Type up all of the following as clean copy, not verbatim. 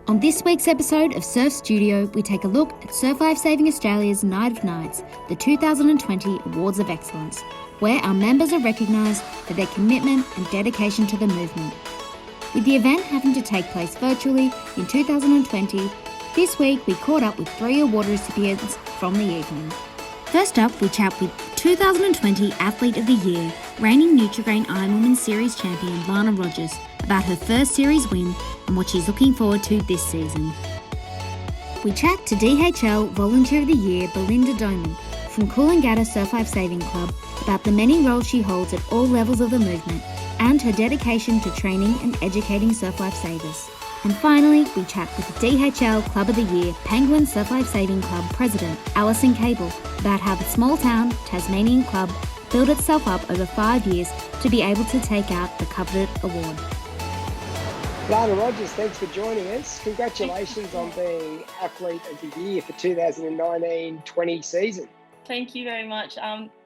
On this week's episode of Surf Studio, we take a look at Surf Life Saving Australia's Night of Nights, the 2020 Awards of Excellence, where our members are recognised for their commitment and dedication to the movement. With the event having to take place virtually in 2020, this week we caught up with 3 award recipients from the evening. First up, we chat with 2020 Athlete of the Year, reigning Nutrigrain Ironwoman Series champion Lana Rogers, about her first series win and what she's looking forward to this season. We chat to DHL Volunteer of the Year Belinda Doman from Coolangatta Surf Life Saving Club about the many roles she holds at all levels of the movement and her dedication to training and educating surf life savers. And finally, we chat with the DHL Club of the Year Penguin Surf Life Saving Club President Alison Cable about how the small town Tasmanian club built itself up over 5 years to be able to take out the coveted award. Lana Rogers, thanks for joining us. Congratulations on being Athlete of the Year for 2019-20 season. Thank you very much.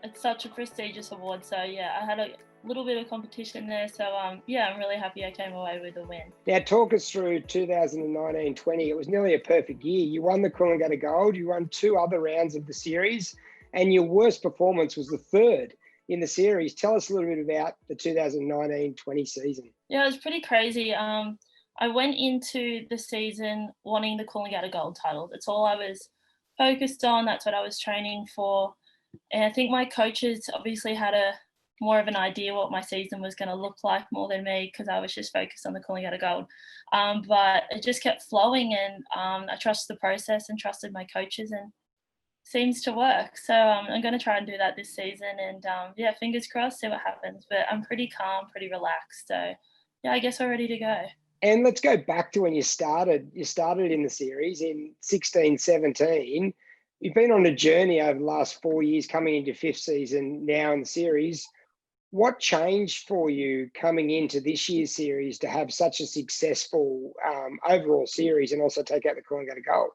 It's such a prestigious award. So I had a little bit of competition there. So I'm really happy I came away with a win. Now talk us through 2019-20. It was nearly a perfect year. You won the Coolangatta Gold, you won 2 other rounds of the series, and your worst performance was the 3rd in the series. Tell us a little bit about the 2019-20 season. Yeah, it was pretty crazy. I went into the season wanting the Coolangatta Gold title. That's all I was focused on. That's what I was training for. And I think my coaches obviously had more of an idea what my season was going to look like more than me, because I was just focused on the Coolangatta Gold. But it just kept flowing, and I trusted the process and trusted my coaches, and seems to work. So I'm going to try and do that this season, and fingers crossed, see what happens. But I'm pretty calm, pretty relaxed. So I guess we're ready to go. And let's go back to when you started. You started in the series in 16-17. You've been on a journey over the last 4 years, coming into 5th season now in the series. What changed for you coming into this year's series to have such a successful overall series and also take out the Coolangatta Gold?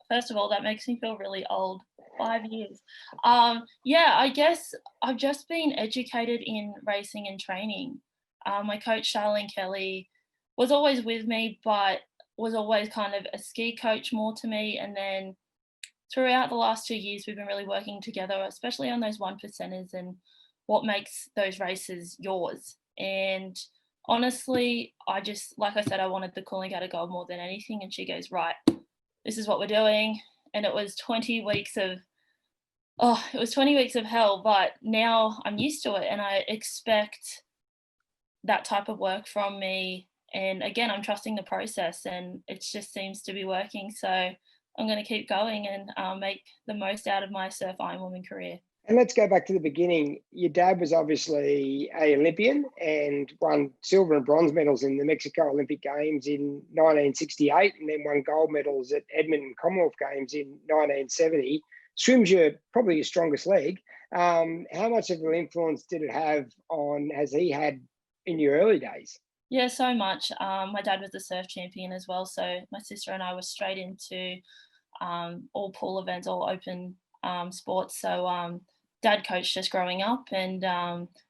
First of all, that makes me feel really old. 5 years. I guess I've just been educated in racing and training. My coach, Charlene Kelly, was always with me, but was always kind of a ski coach more to me. And then throughout the last 2 years, we've been really working together, especially on those 1%ers and what makes those races yours. And honestly, I just, like I said, I wanted the Coolangatta Gold more than anything. And she goes, right, this is what we're doing. And it was 20 weeks of hell, but now I'm used to it and I expect that type of work from me. And again, I'm trusting the process and it just seems to be working. So I'm going to keep going and make the most out of my surf Ironwoman career. And let's go back to the beginning. Your dad was obviously an Olympian and won silver and bronze medals in the Mexico Olympic Games in 1968 and then won gold medals at Edmonton Commonwealth Games in 1970. Swim's probably your strongest leg. How much of an influence did it have has he had in your early days? Yeah, so much. My dad was a surf champion as well. So my sister and I were straight into all pool events, all open sports. So dad coached us growing up, and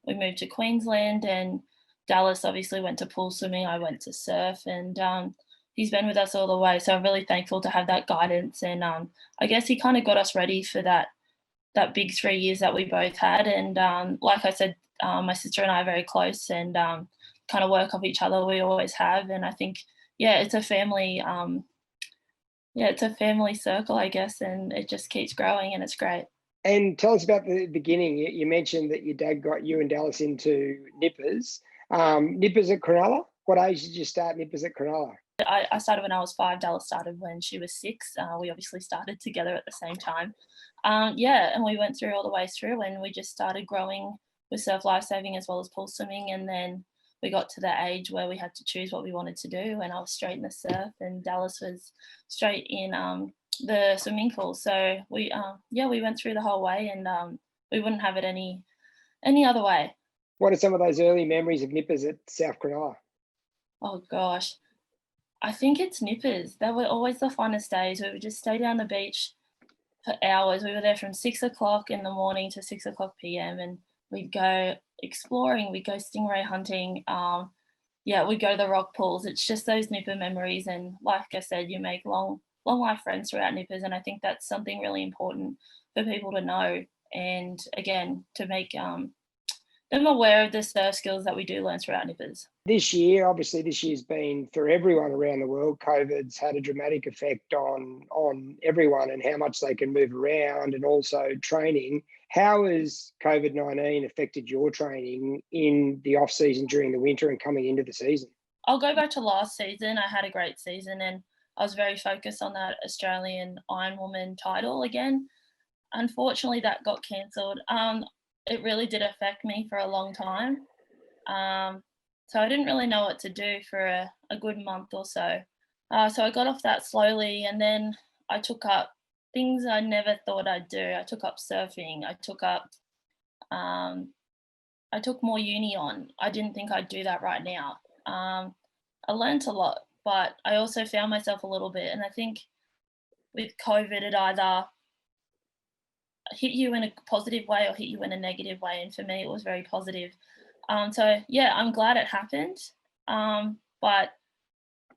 we moved to Queensland, and Dallas obviously went to pool swimming. I went to surf, and he's been with us all the way. So I'm really thankful to have that guidance. And I guess he kind of got us ready for that big 3 years that we both had. And like I said, my sister and I are very close and kind of work off each other. We always have. And I think, it's a family. It's a family circle, I guess, and it just keeps growing and it's great. And tell us about the beginning. You mentioned that your dad got you and Dallas into nippers. Nippers at Cronulla? What age did you start nippers at Cronulla? I started when I was 5. Dallas started when she was 6. We obviously started together at the same time. And we went through all the way through, and we just started growing with surf lifesaving as well as pool swimming. And then we got to the age where we had to choose what we wanted to do, and I was straight in the surf and Dallas was straight in the swimming pool. So we went through the whole way, and we wouldn't have it any other way. What are some of those early memories of nippers at South Cronulla? Oh gosh, I think it's nippers. They were always the funnest days. We would just stay down the beach for hours. We were there from 6 o'clock in the morning to 6 o'clock PM, and we'd go exploring, we'd go stingray hunting. yeah, we'd go to the rock pools. It's just those nipper memories, and like I said, you make long life friends throughout nippers, and I think that's something really important for people to know, and again to make them aware of the surf skills that we do learn throughout nippers. This year, obviously, this year's been for everyone around the world. COVID's had a dramatic effect on everyone and how much they can move around, and also training. How has COVID-19 affected your training in the off season during the winter and coming into the season? I'll go back to last season. I had a great season, and I was very focused on that Australian Ironwoman title again. Unfortunately, that got cancelled. It really did affect me for a long time. So I didn't really know what to do for a good month or so. So I got off that slowly, and then I took up things I never thought I'd do. I took up surfing. I took more uni on. I didn't think I'd do that right now. I learned a lot, but I also found myself a little bit. And I think with COVID, it either hit you in a positive way or hit you in a negative way. And for me, it was very positive. So yeah, I'm glad it happened. But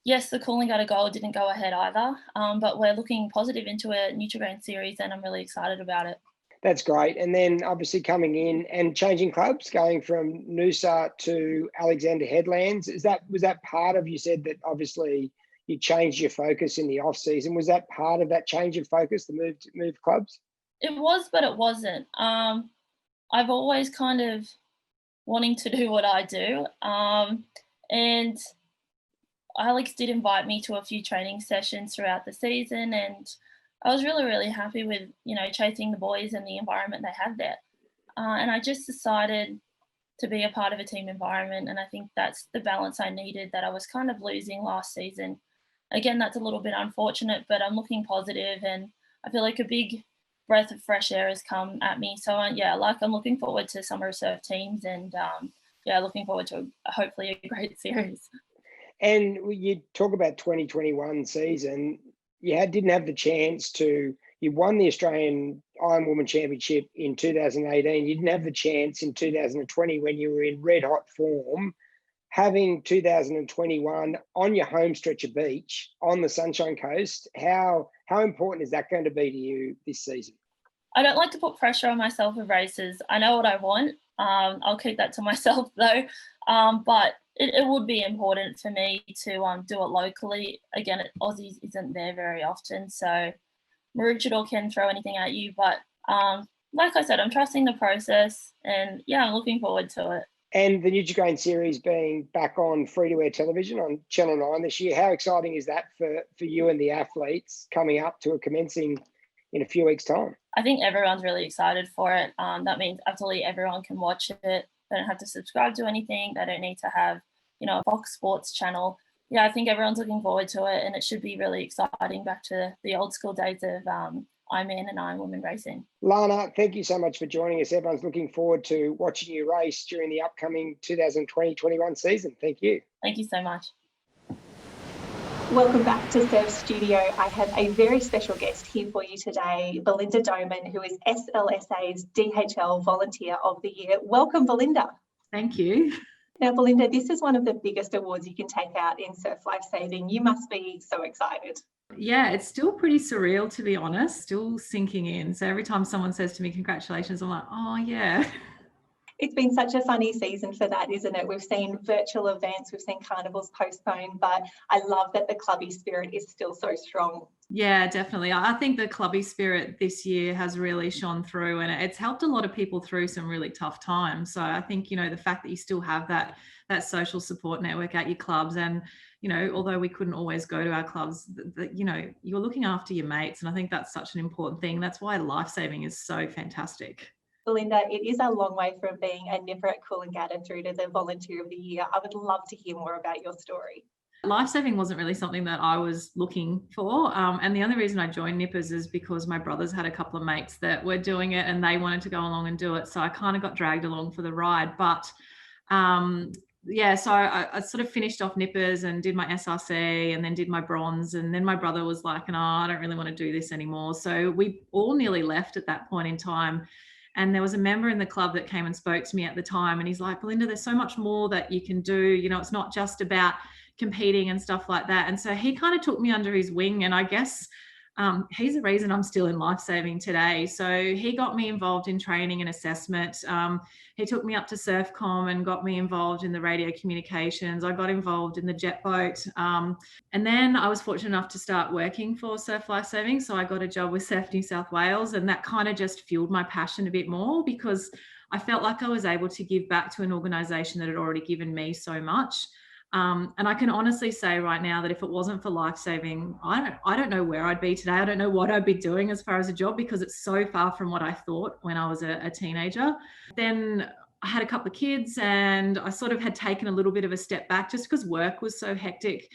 yes, the Coolangatta Gold didn't go ahead either. But we're looking positive into a Nutrigrain series, and I'm really excited about it. That's great. And then obviously coming in and changing clubs, going from Noosa to Alexander Headlands. Was that part of, you said that obviously you changed your focus in the off season. Was that part of that change of focus, the move clubs? It was, but it wasn't. I've always kind of wanting to do what I do. And Alex did invite me to a few training sessions throughout the season, and I was really, really happy with, chasing the boys and the environment they had there. And I just decided to be a part of a team environment, and I think that's the balance I needed that I was kind of losing last season. Again, that's a little bit unfortunate, but I'm looking positive, and I feel like a big breath of fresh air has come at me. So I'm looking forward to summer surf teams, and looking forward to hopefully a great series. And you talk about 2021 season, didn't have the chance to, you won the Australian Ironwoman Championship in 2018. You didn't have the chance in 2020 when you were in red hot form. Having 2021 on your home stretch of beach on the Sunshine Coast, how important is that going to be to you this season? I don't like to put pressure on myself with races. I know what I want. I'll keep that to myself though. But it would be important for me to do it locally. Again, Aussies isn't there very often, so Maroochydore can throw anything at you. But like I said, I'm trusting the process, and I'm looking forward to it. And the Nutrigrain series being back on free-to-air television on Channel 9 this year, how exciting is that for you and the athletes coming up to commencing in a few weeks' time? I think everyone's really excited for it. That means absolutely everyone can watch it. They don't have to subscribe to anything. They don't need to have, a Fox Sports channel. I think everyone's looking forward to it, and it should be really exciting back to the old school days of Ironman and Ironwoman racing. Lana, thank you so much for joining us. Everyone's looking forward to watching you race during the upcoming 2020-21 season. Thank you. Thank you so much. Welcome back to Surf Studio. I have a very special guest here for you today, Belinda Doman, who is SLSA's DHL Volunteer of the Year. Welcome, Belinda. Thank you. Now, Belinda, this is one of the biggest awards you can take out in surf lifesaving. You must be so excited. Yeah, it's still pretty surreal, to be honest, still sinking in. So every time someone says to me, congratulations, I'm like, oh, yeah. It's been such a funny season for that, isn't it? We've seen virtual events, we've seen carnivals postponed, but I love that the clubby spirit is still so strong. Yeah, definitely. I think the clubby spirit this year has really shone through, and it's helped a lot of people through some really tough times. So I think, the fact that you still have that social support network at your clubs, and, although we couldn't always go to our clubs, you're looking after your mates. And I think that's such an important thing. That's why lifesaving is so fantastic. Belinda, it is a long way from being a nipper at Coolangatta through to the Volunteer of the Year. I would love to hear more about your story. Lifesaving wasn't really something that I was looking for. And the only reason I joined Nippers is because my brothers had a couple of mates that were doing it and they wanted to go along and do it. So I kind of got dragged along for the ride. But so I sort of finished off Nippers and did my SRC and then did my bronze. And then my brother was like, no, I don't really want to do this anymore. So we all nearly left at that point in time. And there was a member in the club that came and spoke to me at the time, and he's like, Belinda, there's so much more that you can do. You know, it's not just about competing and stuff like that. And so he kind of took me under his wing, and I guess he's the reason I'm still in lifesaving today. So he got me involved in training and assessment. He took me up to SurfCom and got me involved in the radio communications. I got involved in the jet boat. And then I was fortunate enough to start working for Surf Lifesaving. So I got a job with Surf New South Wales, and that kind of just fueled my passion a bit more, because I felt like I was able to give back to an organisation that had already given me so much. And I can honestly say right now that if it wasn't for lifesaving, I don't know where I'd be today. I don't know what I'd be doing as far as a job, because it's so far from what I thought when I was a teenager. Then I had a couple of kids, and I sort of had taken a little bit of a step back just because work was so hectic.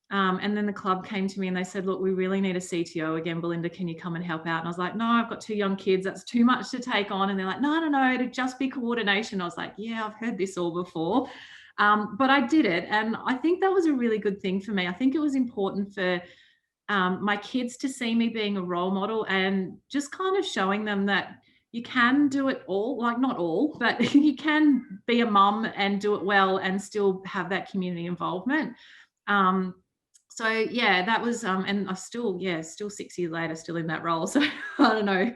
And then the club came to me and they said, look, we really need a CTO again. Belinda, can you come and help out? And I was like, no, I've got 2 young kids. That's too much to take on. And they're like, no, it'd just be coordination. I was like, yeah, I've heard this all before. But I did it. And I think that was a really good thing for me. I think it was important for my kids to see me being a role model and just kind of showing them that you can do it all, like not all, but you can be a mum and do it well and still have that community involvement. So yeah, that was, and I still 6 years later, still in that role. So I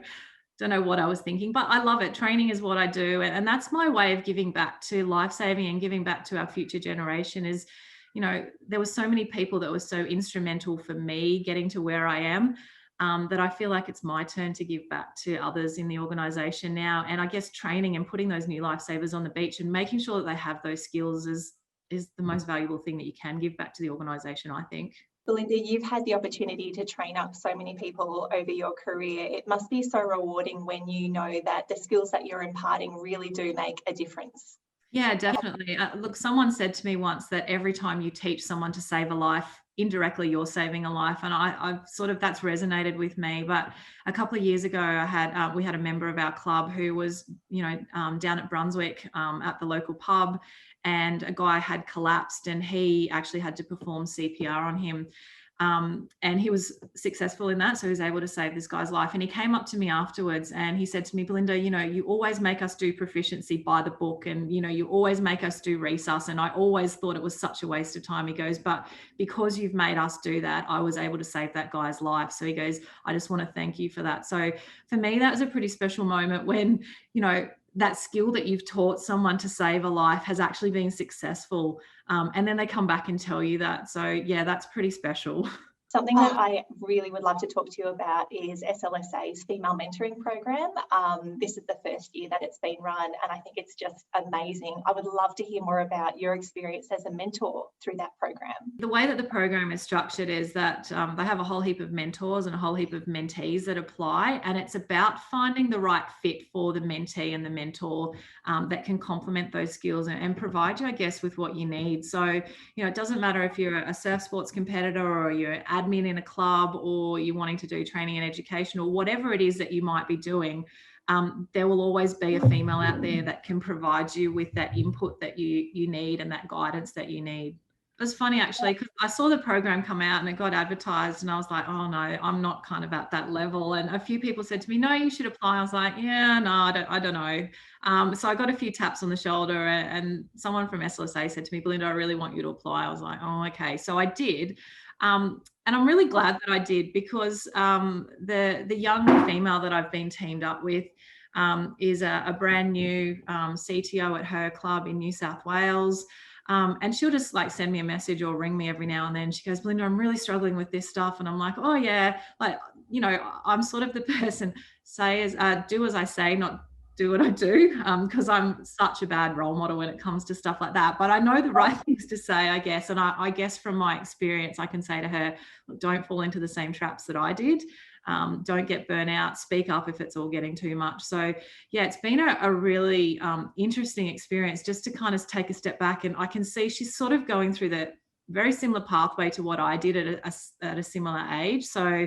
don't know what I was thinking, but I love it. Training is what I do. And that's my way of giving back to lifesaving and giving back to our future generation. Is, you know, there were so many people that were so instrumental for me getting to where I am, that I feel like it's my turn to give back to others in the organisation now. And I guess training and putting those new lifesavers on the beach and making sure that they have those skills is the most valuable thing that you can give back to the organisation, I think. Belinda, you've had the opportunity to train up so many people over your career. It must be so rewarding when you know that the skills that you're imparting really do make a difference. Yeah, definitely. Look, someone said to me once that every time you teach someone to save a life, indirectly you're saving a life. And I've sort of, that's resonated with me. But a couple of years ago, we had a member of our club who was, down at Brunswick at the local pub, and a guy had collapsed and he actually had to perform CPR on him. And he was successful in that. So he was able to save this guy's life. And he came up to me afterwards and he said to me, Belinda, you always make us do proficiency by the book, and, you always make us do resus. And I always thought it was such a waste of time. He goes, but because you've made us do that, I was able to save that guy's life. So he goes, I just want to thank you for that. So for me, that was a pretty special moment when, that skill that you've taught someone to save a life has actually been successful. And then they come back and tell you that. So yeah, that's pretty special. Something that I really would love to talk to you about is SLSA's female mentoring program. This is the first year that it's been run, and I think it's just amazing. I would love to hear more about your experience as a mentor through that program. The way that the program is structured is that they have a whole heap of mentors and a whole heap of mentees that apply, and it's about finding the right fit for the mentee and the mentor that can complement those skills and provide you, I guess, with what you need. So, it doesn't matter if you're a surf sports competitor or you're admin in a club, or you're wanting to do training and education, or whatever it is that you might be doing, there will always be a female out there that can provide you with that input that you need and that guidance that you need. It was funny actually, because I saw the program come out and it got advertised and I was like, oh no, I'm not kind of at that level. And a few people said to me, no, you should apply. I was like, yeah, no, I don't know. So I got a few taps on the shoulder, and someone from SLSA said to me, Belinda, I really want you to apply. I was like, oh, okay. So I did. And I'm really glad that I did, because the young female that I've been teamed up with is a brand new CTO at her club in New South Wales. And she'll just send me a message or ring me every now and then. She goes, Belinda, I'm really struggling with this stuff. And I'm like, oh yeah, I'm sort of the person, do as I say, not do what I do, because I'm such a bad role model when it comes to stuff like that. But I know the right things to say, I guess. And I guess from my experience, I can say to her, look, don't fall into the same traps that I did. Don't get burnt out, speak up if it's all getting too much. So yeah, it's been a really interesting experience just to kind of take a step back. And I can see she's sort of going through the very similar pathway to what I did at a similar age. So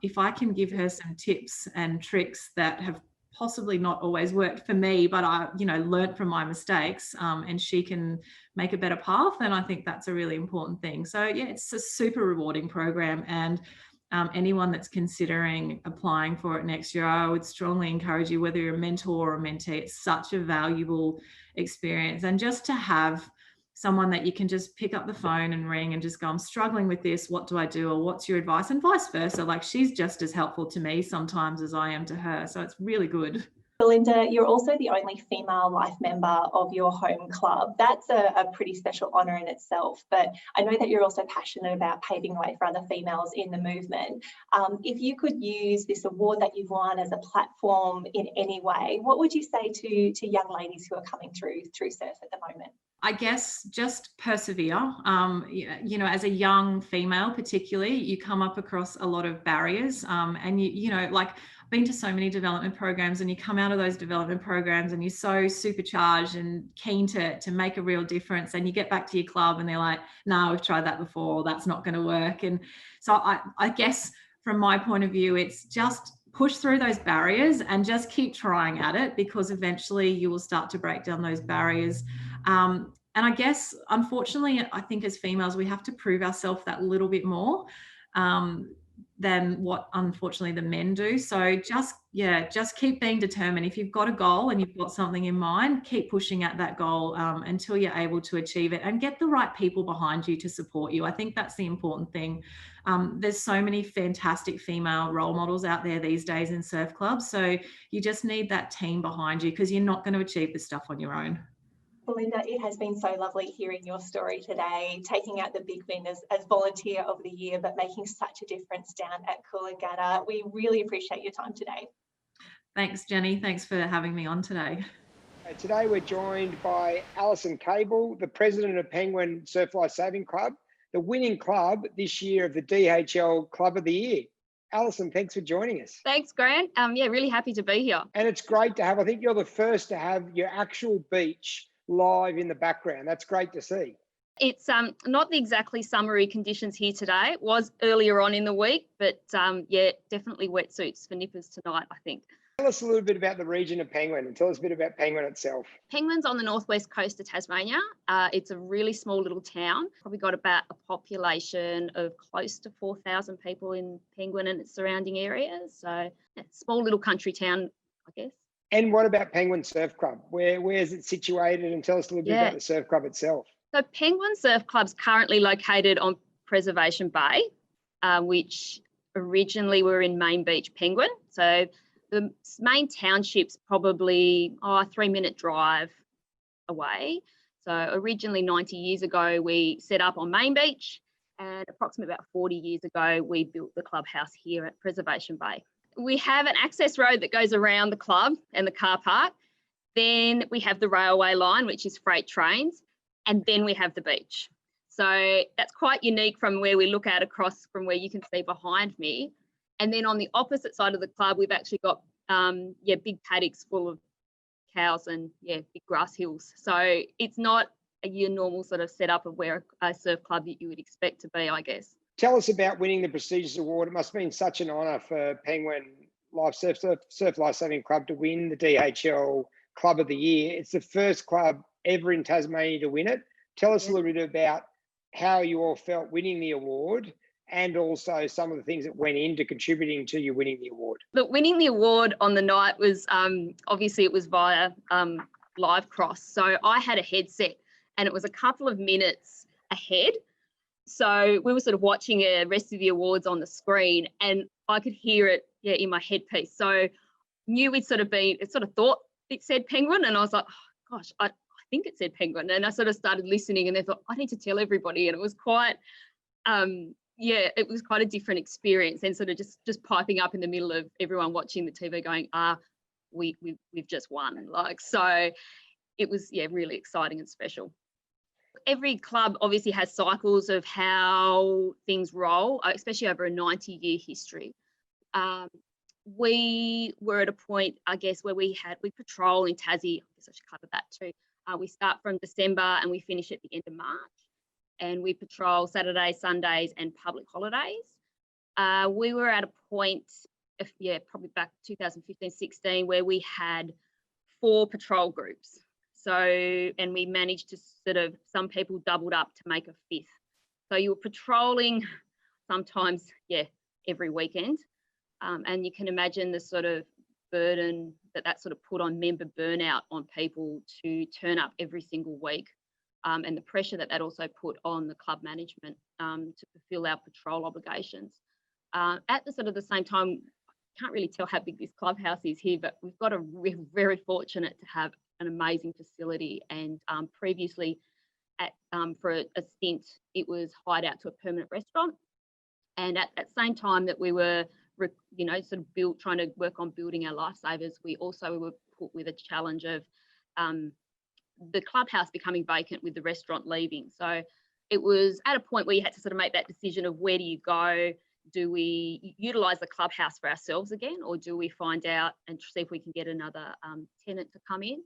if I can give her some tips and tricks that have possibly not always worked for me, but I, learned from my mistakes, and she can make a better path, then I think that's a really important thing. So yeah, it's a super rewarding program, and anyone that's considering applying for it next year, I would strongly encourage you, whether you're a mentor or a mentee, it's such a valuable experience. And just to have someone that you can just pick up the phone and ring and just go, I'm struggling with this, what do I do? Or what's your advice? And vice versa. Like, she's just as helpful to me sometimes as I am to her. So it's really good. Belinda, you're also the only female life member of your home club. That's a pretty special honour in itself, but I know that you're also passionate about paving the way for other females in the movement. If you could use this award that you've won as a platform in any way, what would you say to young ladies who are coming through surf at the moment? I guess just persevere. You know, as a young female, particularly, you come up across a lot of barriers, and you know, like, I've been to so many development programs, and you come out of those development programs and you're so supercharged and keen to make a real difference, and you get back to your club and they're like, no, we've tried that before, that's not going to work. And so I guess from my point of view, it's just push through those barriers and just keep trying at it, because eventually you will start to break down those barriers. And I guess, unfortunately, I think as females, we have to prove ourselves that little bit more than what, unfortunately, the men do. So just keep being determined. If you've got a goal and you've got something in mind, keep pushing at that goal until you're able to achieve it, and get the right people behind you to support you. I think that's the important thing. There's so many fantastic female role models out there these days in surf clubs. So you just need that team behind you, because you're not going to achieve this stuff on your own. Belinda, it has been so lovely hearing your story today, taking out the big win as Volunteer of the Year, but making such a difference down at Coolangatta. We really appreciate your time today. Thanks, Jenny. Thanks for having me on today. Today we're joined by Alison Cable, the president of Penguin Surf Life Saving Club, the winning club this year of the DHL Club of the Year. Alison, thanks for joining us. Thanks, Grant. Yeah, really happy to be here. And it's great to have, I think you're the first to have your actual beach live in the background. That's great to see. It's not the exactly summery conditions here today. It was earlier on in the week, but yeah, definitely wetsuits for nippers tonight, I think. Tell us a little bit about the region of Penguin, and tell us a bit about Penguin itself. Penguin's on the northwest coast of Tasmania. It's a really small little town. Probably got about a population of close to 4,000 people in Penguin and its surrounding areas. So yeah, small little country town, I guess. And what about Penguin Surf Club? Where is it situated? And tell us a little bit about the surf club itself. So Penguin Surf Club's currently located on Preservation Bay, which originally were in Main Beach, Penguin. So the main township's probably a 3-minute drive away. So originally 90 years ago, we set up on Main Beach, and approximately about 40 years ago, we built the clubhouse here at Preservation Bay. We have an access road that goes around the club and the car park. Then we have the railway line, which is freight trains. And then we have the beach. So that's quite unique from where we look at across from where you can see behind me. And then on the opposite side of the club, we've actually got big paddocks full of cows and big grass hills. So it's not your normal sort of setup of where a surf club that you would expect to be, I guess. Tell us about winning the prestigious award. It must have been such an honour for Penguin Surf Life Saving Club to win the DHL Club of the Year. It's the first club ever in Tasmania to win it. Tell us a little bit about how you all felt winning the award, and also some of the things that went into contributing to you winning the award. Look, winning the award on the night was obviously it was via live cross. So I had a headset and it was a couple of minutes ahead. So we were sort of watching the rest of the awards on the screen, and I could hear it in my headpiece. So knew it sort of thought it said Penguin, and I was like, oh, gosh, I think it said Penguin. And I sort of started listening, and I thought, I need to tell everybody. And it was quite, it was quite a different experience, and sort of just piping up in the middle of everyone watching the TV going, we've just won. Like, so it was, really exciting and special. Every club obviously has cycles of how things roll, especially over a 90-year history. We were at a point, I guess, where we patrol in Tassie. I guess I should cover that too. We start from December and we finish at the end of March, and we patrol Saturdays, Sundays and public holidays. We were at a point, probably back 2015-16, where we had 4 patrol groups. So, and we managed to some people doubled up to make a 5th. So you were patrolling sometimes, every weekend. And you can imagine the sort of burden that sort of put on member burnout on people to turn up every single week, and the pressure that also put on the club management to fulfil our patrol obligations. At the sort of the same time, I can't really tell how big this clubhouse is here, but we're very fortunate to have an amazing facility. And previously, for a stint, it was hired out to a permanent restaurant. And at that same time that we were, sort of trying to work on building our lifesavers, we also were put with a challenge of the clubhouse becoming vacant with the restaurant leaving. So it was at a point where you had to sort of make that decision of where do you go? Do we utilise the clubhouse for ourselves again, or do we find out and see if we can get another tenant to come in?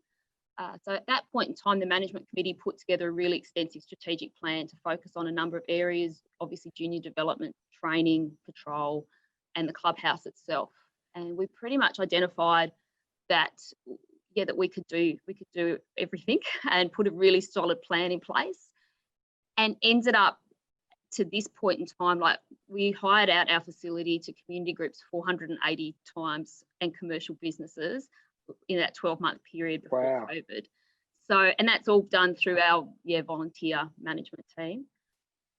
So at that point in time, the management committee put together a really extensive strategic plan to focus on a number of areas, obviously junior development, training, patrol, and the clubhouse itself. And we pretty much identified that, that we could do everything and put a really solid plan in place, and ended up to this point in time, like we hired out our facility to community groups 480 times and commercial businesses in that 12-month period before COVID. So, and that's all done through our volunteer management team.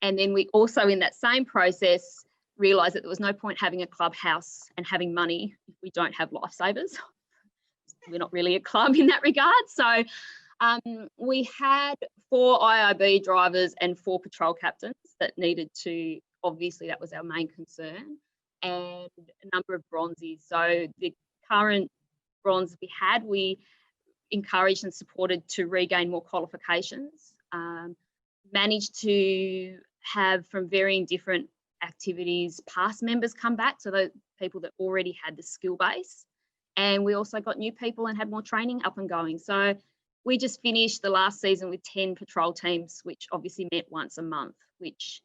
And then we also, in that same process, realised that there was no point having a clubhouse and having money if we don't have lifesavers. We're not really a club in that regard. So we had 4 IIB drivers and 4 patrol captains that needed to, obviously that was our main concern, and a number of bronzies. So the current bronze we encouraged and supported to regain more qualifications, managed to have from varying different activities past members come back, so those people that already had the skill base. And we also got new people and had more training up and going. So we just finished the last season with 10 patrol teams, which obviously meant once a month, which,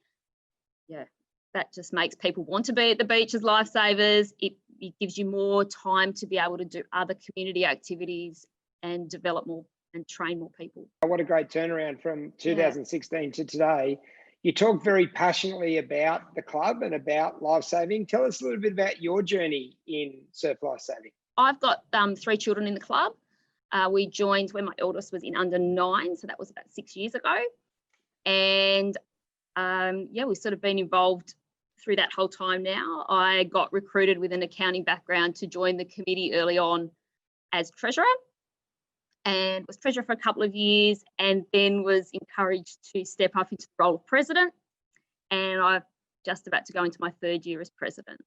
that just makes people want to be at the beach as lifesavers. It gives you more time to be able to do other community activities and develop more and train more people. What a great turnaround from 2016 to today. You talk very passionately about the club and about lifesaving. Tell us a little bit about your journey in surf lifesaving. I've got 3 children in the club. We joined when my eldest was in under 9, so that was about 6 years ago. And we've sort of been involved through that whole time now. I got recruited with an accounting background to join the committee early on as treasurer, and was treasurer for a couple of years, and then was encouraged to step up into the role of president. And I'm just about to go into my 3rd year as president.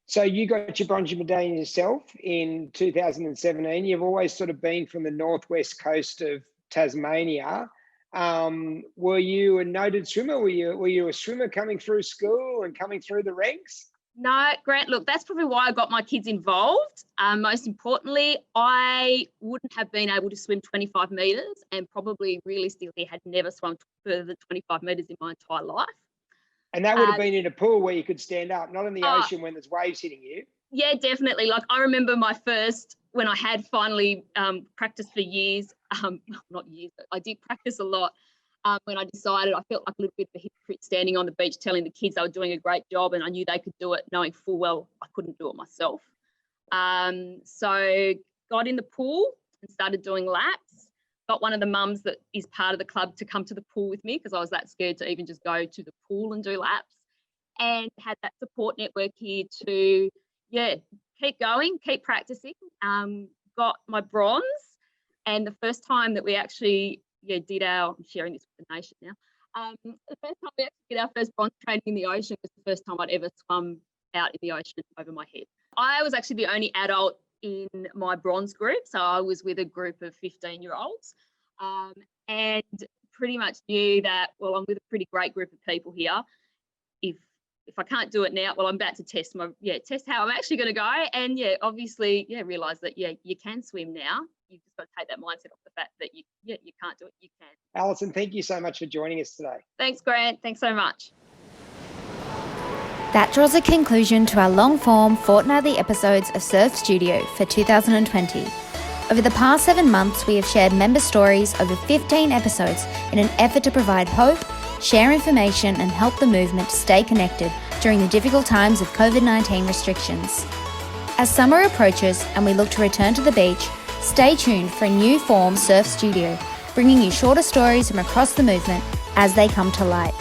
So you got your bronze medallion yourself in 2017. You've always sort of been from the northwest coast of Tasmania. Were you a noted swimmer? Were you a swimmer coming through school and coming through the ranks? No, Grant, look, that's probably why I got my kids involved. Most importantly, I wouldn't have been able to swim 25 metres, and probably realistically had never swum further than 25 metres in my entire life. And that would have been in a pool where you could stand up, not in the ocean when there's waves hitting you. Yeah, definitely. Like I remember my first, when I had finally practiced for years, not years, but I did practice a lot. When I decided, I felt like a little bit of a hypocrite standing on the beach telling the kids they were doing a great job, and I knew they could do it, knowing full well I couldn't do it myself. So got in the pool and started doing laps. Got one of the mums that is part of the club to come to the pool with me because I was that scared to even just go to the pool and do laps, and had that support network here to, keep going, keep practicing. Got my bronze, and the first time that we actually did our, I'm sharing this with the nation now, the first time we actually did our first bronze training in the ocean was the first time I'd ever swum out in the ocean over my head. I was actually the only adult in my bronze group, so I was with a group of 15-year-olds, and pretty much knew that, well, I'm with a pretty great group of people here. If I can't do it now, well, I'm about to test how I'm actually going to go, and obviously realise that you can swim now. You've just got to take that mindset off the fact that you can't do it, you can. Alison, thank you so much for joining us today. Thanks, Grant. Thanks so much. That draws a conclusion to our long-form fortnightly episodes of Surf Studio for 2020. Over the past 7 months, we have shared member stories over 15 episodes in an effort to provide hope, share information, and help the movement stay connected during the difficult times of COVID-19 restrictions. As summer approaches and we look to return to the beach, stay tuned for a new form surf studio, bringing you shorter stories from across the movement as they come to light.